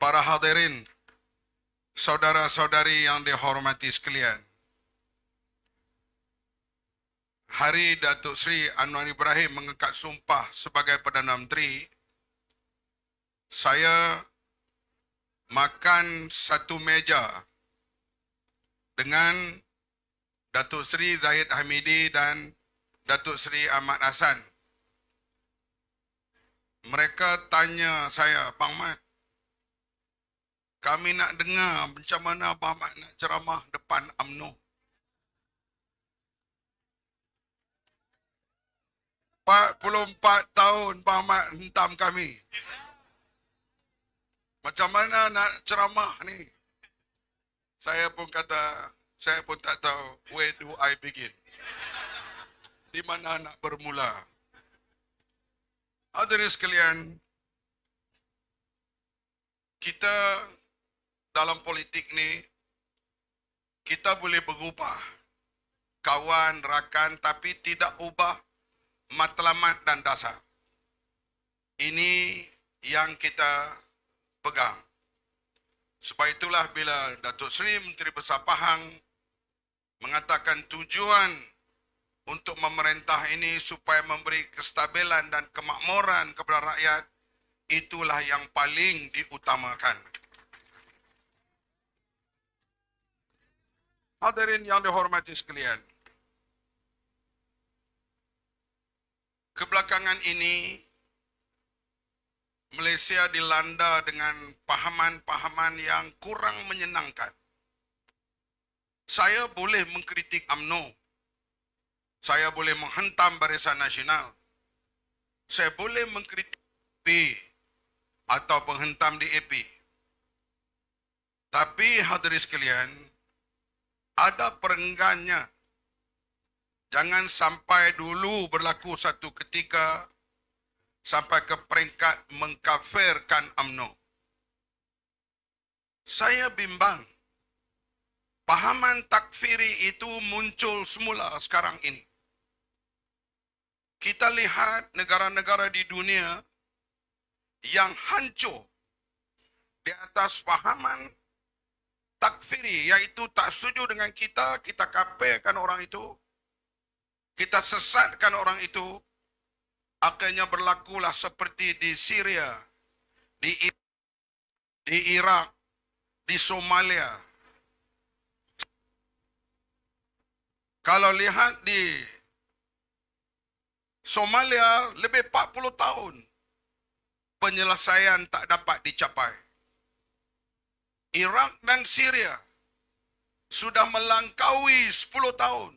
para hadirin, saudara-saudari yang dihormati sekalian. Hari Datuk Seri Anwar Ibrahim mengangkat sumpah sebagai Perdana Menteri, saya makan satu meja dengan Datuk Seri Zahid Hamidi dan Datuk Seri Ahmad Hassan. Mereka tanya saya, Bang Mat, kami nak dengar macam mana Abang Mat nak ceramah depan UMNO. 44 tahun Bang Mat hentam kami. Macam mana nak ceramah ni? Saya pun kata, saya pun tak tahu where do I begin. Di mana nak bermula? Hadirin sekalian, kita dalam politik ni, kita boleh berubah kawan, rakan, tapi tidak ubah matlamat dan dasar. Ini yang kita pegang. Sebab itulah bila Datuk Seri Menteri Besar Pahang mengatakan tujuan untuk memerintah ini supaya memberi kestabilan dan kemakmuran kepada rakyat, itulah yang paling diutamakan. Hadirin yang dihormati sekalian, kebelakangan ini Malaysia dilanda dengan pahaman-pahaman yang kurang menyenangkan. Saya boleh mengkritik UMNO. Saya boleh menghentam Barisan Nasional. Saya boleh mengkritik DAP atau menghentam DAP. Tapi hadirin sekalian, ada perenggannya. Jangan sampai dulu berlaku satu ketika sampai ke peringkat mengkafirkan UMNO. Saya bimbang. Pahaman takfiri itu muncul semula sekarang ini. Kita lihat negara-negara di dunia yang hancur di atas pahaman takfiri, iaitu tak setuju dengan kita, kita kafirkan orang itu, kita sesatkan orang itu. Akhirnya berlakulah seperti di Syria, di Iraq, di Somalia. Kalau lihat di Somalia, lebih 40 tahun penyelesaian tak dapat dicapai. Iraq dan Syria sudah melangkaui 10 tahun.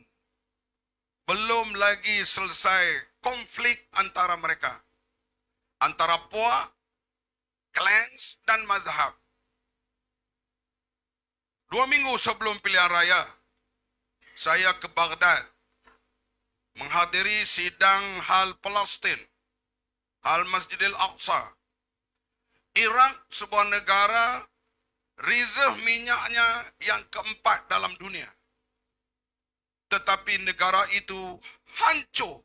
Belum lagi selesai konflik antara mereka. Antara puak, clans dan mazhab. 2 minggu sebelum pilihan raya, saya ke Baghdad menghadiri sidang hal Palestin, hal Masjidil Aqsa. Iraq sebuah negara reserve minyaknya yang keempat dalam dunia. Tetapi negara itu hancur.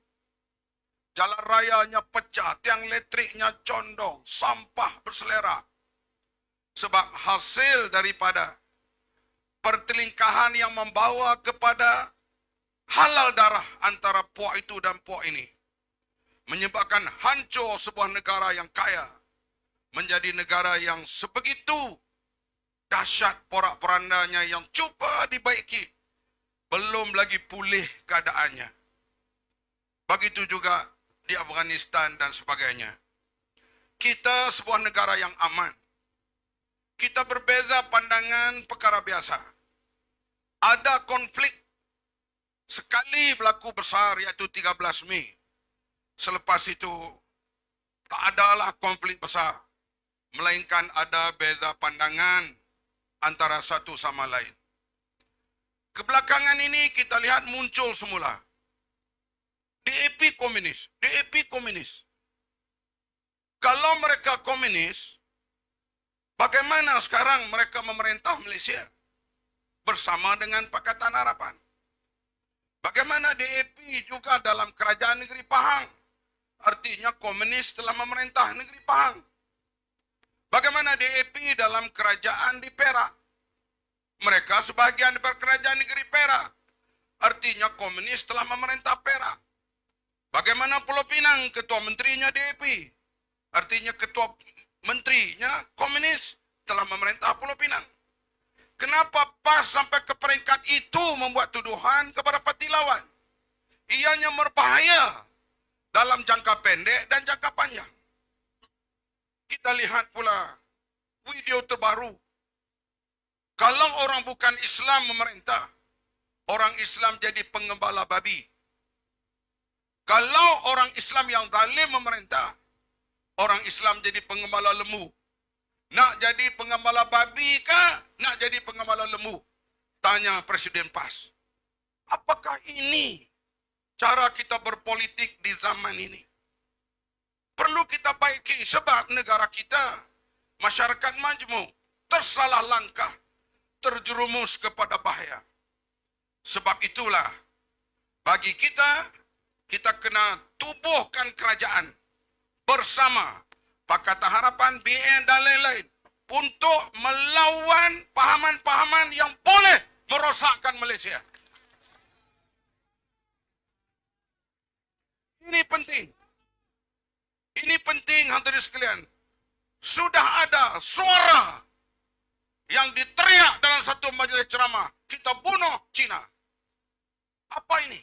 Jalan rayanya pecah, tiang elektriknya condong, sampah berselerak. Sebab hasil daripada pertelingkahan yang membawa kepada halal darah antara puak itu dan puak ini, menyebabkan hancur sebuah negara yang kaya menjadi negara yang sebegitu dahsyat porak-porandanya yang cuba dibaiki, belum lagi pulih keadaannya. Begitu juga di Afghanistan dan sebagainya. Kita sebuah negara yang aman. Kita berbeza pandangan perkara biasa. Ada konflik sekali berlaku besar, iaitu 13 Mei. Selepas itu tak adalah konflik besar, melainkan ada beza pandangan antara satu sama lain. Kebelakangan ini kita lihat muncul semula DAP komunis, DAP komunis. Kalau mereka komunis, bagaimana sekarang mereka memerintah Malaysia bersama dengan Pakatan Harapan? Bagaimana DAP juga dalam kerajaan negeri Pahang? Artinya komunis telah memerintah negeri Pahang. Bagaimana DAP dalam kerajaan di Perak? Mereka sebahagian dari kerajaan negeri Perak. Artinya komunis telah memerintah Perak. Bagaimana Pulau Pinang, ketua menterinya DAP? Artinya ketua menterinya komunis telah memerintah Pulau Pinang. Kenapa PAS sampai ke peringkat itu membuat tuduhan kepada parti lawan? Ianya berbahaya dalam jangka pendek dan jangka panjang. Kita lihat pula video terbaru. Kalau orang bukan Islam memerintah, orang Islam jadi pengembala babi. Kalau orang Islam yang zalim memerintah, orang Islam jadi pengembala lembu. Nak jadi pengembala babi kah? Nak jadi pengembala lembu? Tanya Presiden PAS. Apakah ini cara kita berpolitik di zaman ini? Perlu kita baiki sebab negara kita, masyarakat majmuk, tersalah langkah, terjerumus kepada bahaya. Sebab itulah, bagi kita, kita kena tubuhkan kerajaan bersama Pakatan Harapan, BN dan lain-lain untuk melawan pahaman-pahaman yang boleh merosakkan Malaysia. Ini penting. Ini penting, hadirin sekalian. Sudah ada suara yang diteriak dalam satu majlis ceramah. Kita bunuh Cina. Apa ini?